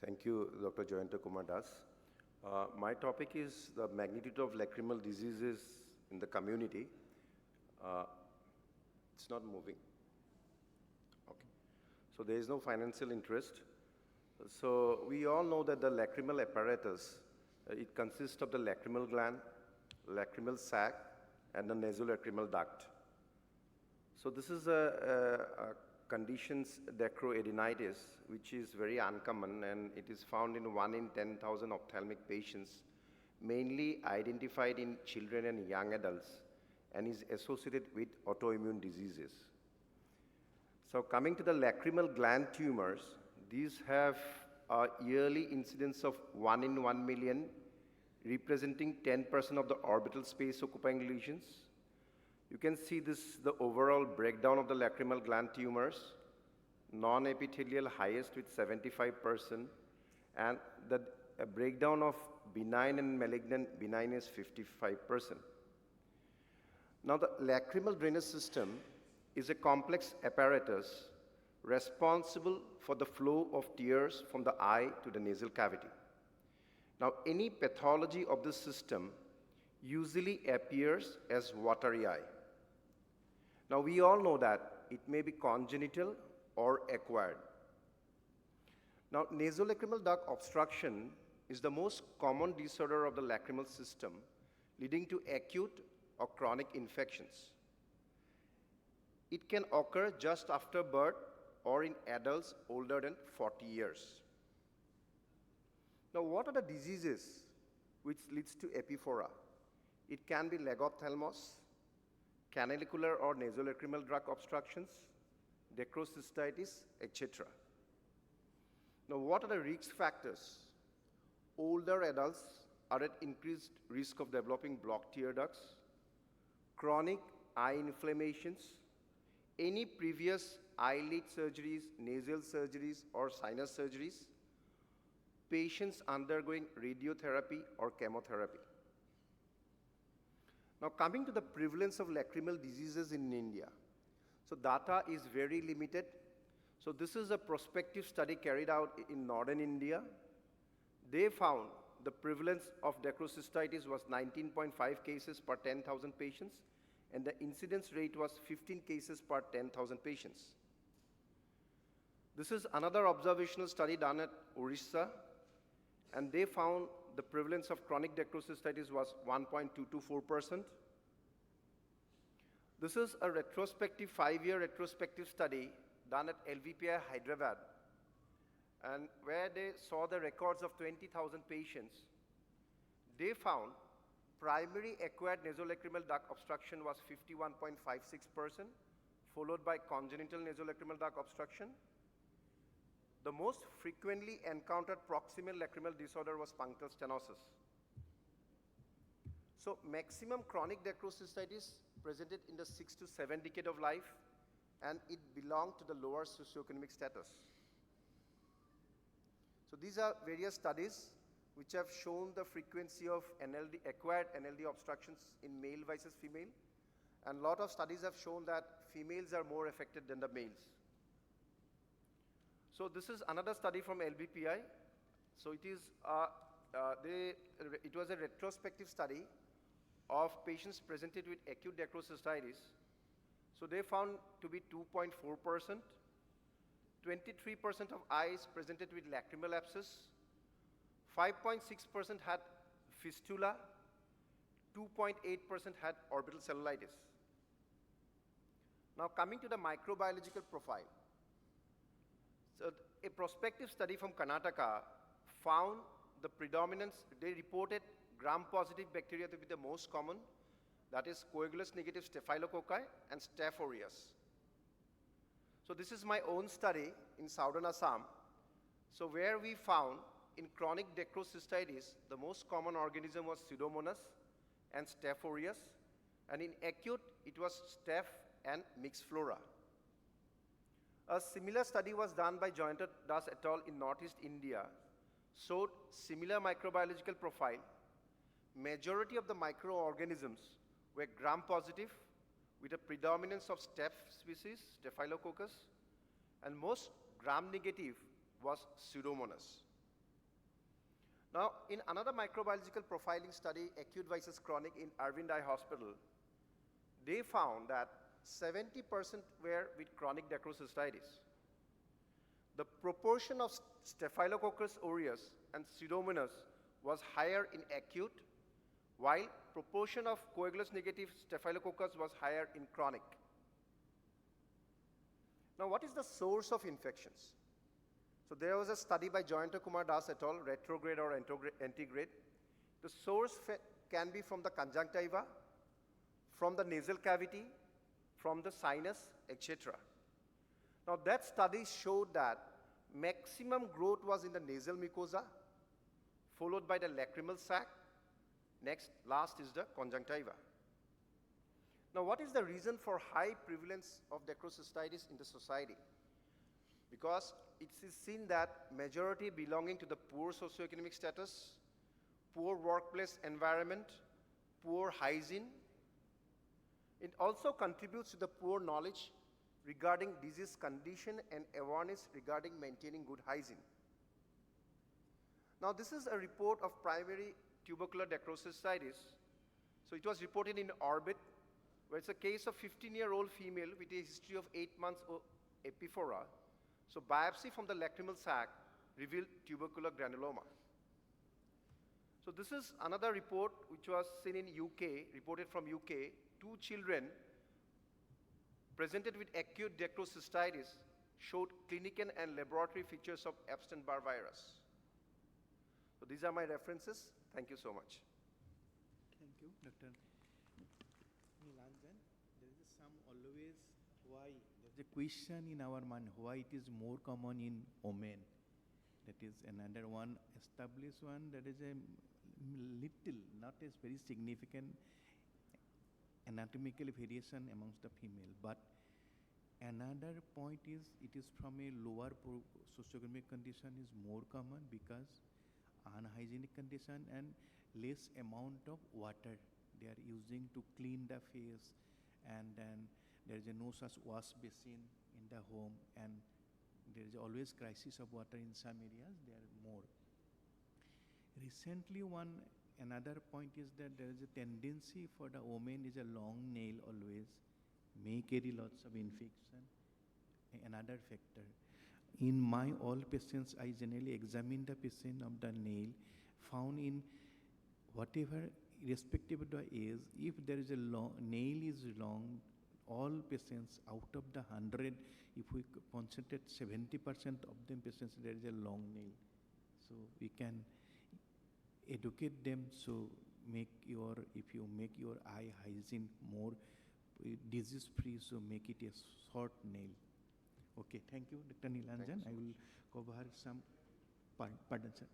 Thank you, Dr. Jayanta Kumar Das. My topic is the magnitude of lacrimal diseases in the community. It's not moving. Okay. So there is no financial interest. So we all know that the lacrimal apparatus, it consists of the lacrimal gland, lacrimal sac, and the nasolacrimal duct. So this is a conditions dacroadenitis, which is very uncommon, and it is found in 1 in 10,000 ophthalmic patients, mainly identified in children and young adults, and is associated with autoimmune diseases. So coming to the lacrimal gland tumors, these have a yearly incidence of 1 in 1 million, representing 10% of the orbital space occupying lesions. You can see this, the overall breakdown of the lacrimal gland tumors, non-epithelial highest with 75%, and the breakdown of benign and malignant, benign is 55%. Now the lacrimal drainage system is a complex apparatus responsible for the flow of tears from the eye to the nasal cavity. Now any pathology of the system usually appears as watery eye. Now we all know that it may be congenital or acquired. Now nasolacrimal duct obstruction is the most common disorder of the lacrimal system, leading to acute or chronic infections. It can occur just after birth or in adults older than 40 years. Now what are the diseases which leads to epiphora? It can be legophthalmos, canalicular or nasolacrimal duct obstructions, dacrocystitis, etc. Now, what are the risk factors? Older adults are at increased risk of developing blocked tear ducts, chronic eye inflammations, any previous eyelid surgeries, nasal surgeries, or sinus surgeries, patients undergoing radiotherapy or chemotherapy. Now coming to the prevalence of lacrimal diseases in India. So data is very limited. So this is a prospective study carried out in northern India. They found the prevalence of dacrocystitis was 19.5 cases per 10,000 patients, and the incidence rate was 15 cases per 10,000 patients. This is another observational study done at Orissa, and they found the prevalence of chronic dacrocystitis was 1.224%. This is a retrospective, 5-year retrospective study done at LVPI Hyderabad, and where they saw the records of 20,000 patients. They found primary acquired nasolacrimal duct obstruction was 51.56%, followed by congenital nasolacrimal duct obstruction. The most frequently encountered proximal lacrimal disorder was punctal stenosis. So maximum chronic dacrocystitis presented in the 6 to 7 decade of life, and it belonged to the lower socioeconomic status. So these are various studies which have shown the frequency of NLD, acquired NLD obstructions in male versus female, and a lot of studies have shown that females are more affected than the males. So this is another study from LBPI. So it is it was a retrospective study of patients presented with acute dacrocystitis. So they found to be 2.4%. 23% of eyes presented with lacrimal abscess. 5.6% had fistula. 2.8% had orbital cellulitis. Now coming to the microbiological profile. So a prospective study from Karnataka found the predominance, they reported gram-positive bacteria to be the most common, that is coagulous-negative staphylococci and Staph aureus. So this is my own study in southern Assam. So where we found in chronic dacrocystitis, the most common organism was Pseudomonas and Staph aureus, and in acute, it was Staph and mixed flora. A similar study was done by Jayanta Das et al. In Northeast India, showed similar microbiological profile. Majority of the microorganisms were gram-positive with a predominance of Staph species, Staphylococcus, and most gram-negative was Pseudomonas. Now, in another microbiological profiling study, acute versus chronic in Arvind Eye Hospital, they found that 70% were with chronic dacrocystitis. The proportion of Staphylococcus aureus and Pseudomonas was higher in acute, while proportion of coagulous negative Staphylococcus was higher in chronic. Now, what is the source of infections? So there was a study by Jayanta Kumar Das et al., retrograde or antigrade. The source can be from the conjunctiva, from the nasal cavity, from the sinus, etc. Now that study showed that maximum growth was in the nasal mucosa, followed by the lacrimal sac. Last is the conjunctiva. Now what is the reason for high prevalence of dacrocystitis in the society? Because it is seen that majority belonging to the poor socioeconomic status, poor workplace environment, poor hygiene. It also contributes to the poor knowledge regarding disease condition and awareness regarding maintaining good hygiene. Now this is a report of primary tubercular dacrocystitis. So it was reported in Orbit, where it's a case of 15-year-old female with a history of 8 months of epiphora. So biopsy from the lacrimal sac revealed tubercular granuloma. So this is another report which was seen in UK, reported from UK. 2 children presented with acute dacrocystitis showed clinical and laboratory features of Epstein-Barr virus. So these are my references. Thank you so much. Thank you, Dr. Nilanjan. There is some always why, there's a question in our mind, why it is more common in women. That is another one, established one, that is a little, not as very significant anatomical variation amongst the female. But another point is, it is from a lower socioeconomic condition is more common because unhygienic condition and less amount of water they are using to clean the face, and then there is no such wash basin in the home, and there is always crisis of water in some areas, they are more. Recently another point is that there is a tendency for the woman is a long nail always, may carry lots of infection, another factor. In my all patients, I generally examine the patient of the nail, found in whatever, irrespective of the age, if there is a nail is long, all patients out of the 100, if we concentrate 70% of them patients, there is a long nail. So we can educate them, so if you make your eye hygiene more disease free, so make it a short nail. Okay, thank you, Dr. Nilanjan. I will cover some, pardon sir.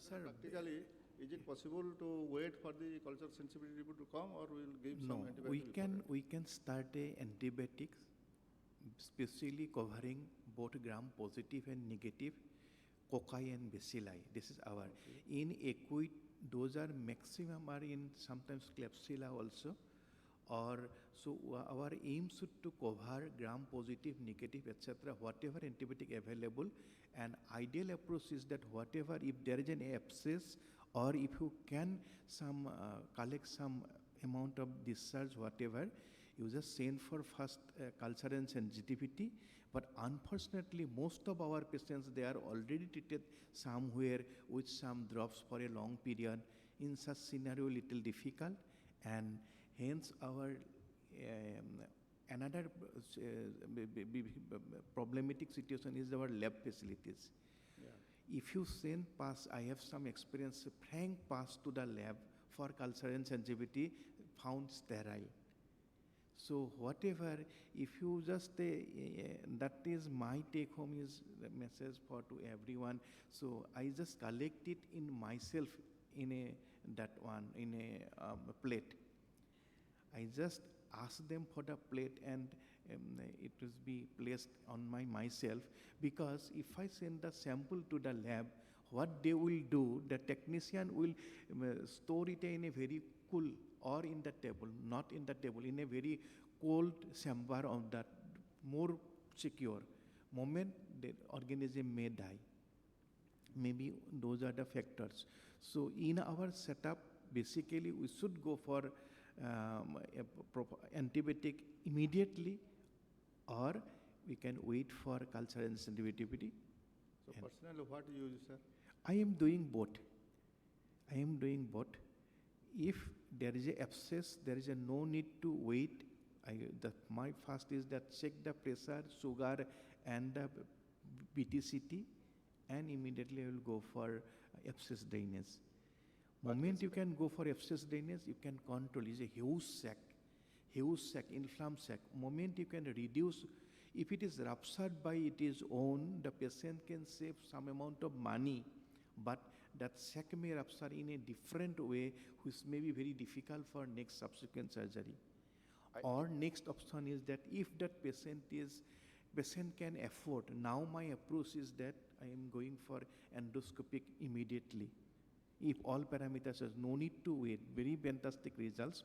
Sir, practically, is it possible to wait for the culture sensitivity report to come, or we will give some antibiotics? No, we can start antibiotics, specially covering both gram-positive and negative cocci and bacilli. This is our. Okay. In acute, those are maximum are in sometimes Klebsiella also, or so our aim should to cover gram-positive, negative, etc. whatever antibiotic available. And ideal approach is that whatever, if there is an abscess, or if you can collect some amount of discharge, whatever, you just send for first culture and sensitivity. But unfortunately, most of our patients, they are already treated somewhere with some drops for a long period. In such scenario, little difficult, and hence our another problematic situation is our lab facilities. Yeah. If you send pass, I have some experience, frank pass to the lab for culture and sensitivity, found sterile. So whatever, if you just, that is my take home is the message for to everyone. So I just collect it in myself in that one, in a plate. I just ask them for the plate, and it will be placed on myself, because if I send the sample to the lab, what they will do, the technician will store it in a very cool or in the table, not in the table, in a very cold chamber of that, more secure. Moment the organism may die. Maybe those are the factors. So in our setup, basically we should go for a antibiotic immediately, or we can wait for cultural sensitivity. So personally, what you use, sir? I am doing both. I am doing both. If there is a abscess, there is a no need to wait. My first is that check the pressure, sugar, and the BTCT, and immediately I will go for abscess drainage. Moment you can go for abscess drainage, you can control. It's a huge sac, inflamed sac. Moment you can reduce, if it is ruptured by its own, the patient can save some amount of money, but that sac may rupture in a different way, which may be very difficult for next subsequent surgery. Or next option is that if that patient can afford, now my approach is that I am going for endoscopic immediately. If all parameters are no need to wait, very fantastic results.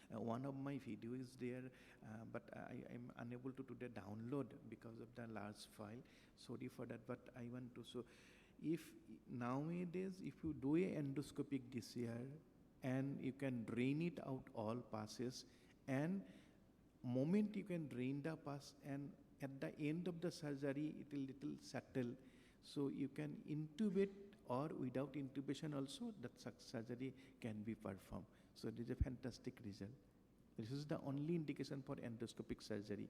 One of my video is there, but I am unable to today download because of the large file. Sorry for that, but I want to show. If nowadays, if you do a endoscopic this year, and you can drain it out all passes, and moment you can drain the pass, and at the end of the surgery, it will little settle. So you can intubate, or without intubation also, that surgery can be performed. So it is a fantastic result. This is the only indication for endoscopic surgery.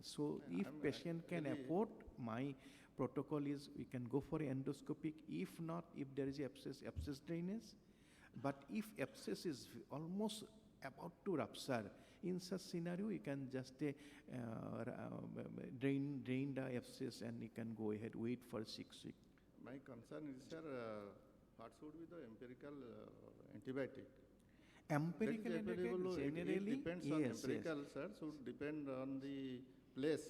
So if patient can afford, my protocol is we can go for endoscopic. If not, if there is abscess drainage. But if abscess is almost about to rupture, in such scenario, you can just drain the abscess, and you can go ahead, wait for 6 weeks. My concern is, sir, what should be the empirical antibiotic? Empirical antibiotic generally, it depends on empirical, sir, should depend on the place.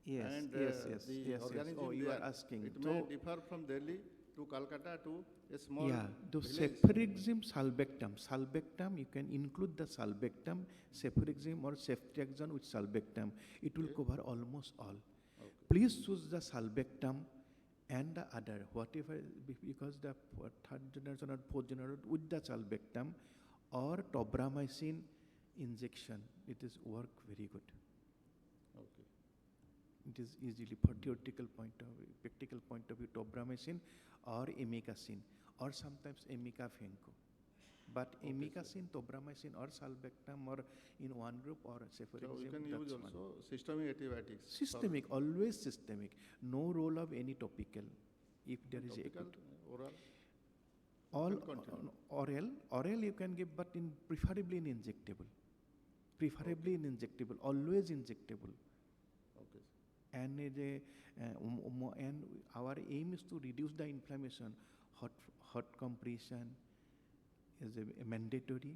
And the organism. Oh, you are asking. It may differ from Delhi to Calcutta to a small the village. cefuroxime sulbactam, you can include the sulbactam, cefuroxime or ceftriaxone with sulbactam. It will cover almost all. Okay. Please choose the sulbactam and the other, whatever, because the third generation or fourth generation with the sulbactam or tobramycin injection, it is work very good. Okay. It is easily, for theoretical point of view, practical point of view, tobramycin or amikacin, or sometimes amikafenco. But Okay, amikacin, tobramycin or sulbactam or in one group, or cefuroxime. So you can use that's also one. systemic antibiotics. Systemic, always systemic. No role of any topical. If there is Topical, acute. oral. All can continue. oral you can give, but preferably in injectable. Preferably in injectable, always injectable. Okay. And and our aim is to reduce the inflammation. Hot compression is a mandatory,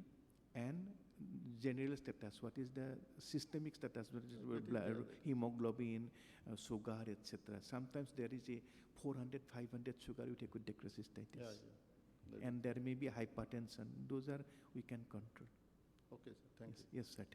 and general status. What is the systemic status? What is blood, hemoglobin, sugar, etc. Sometimes there is a 400, 500 sugar with acute cholecystitis. And there may be hypertension. Those are we can control. Okay, sir. Thank you. Yes, sir.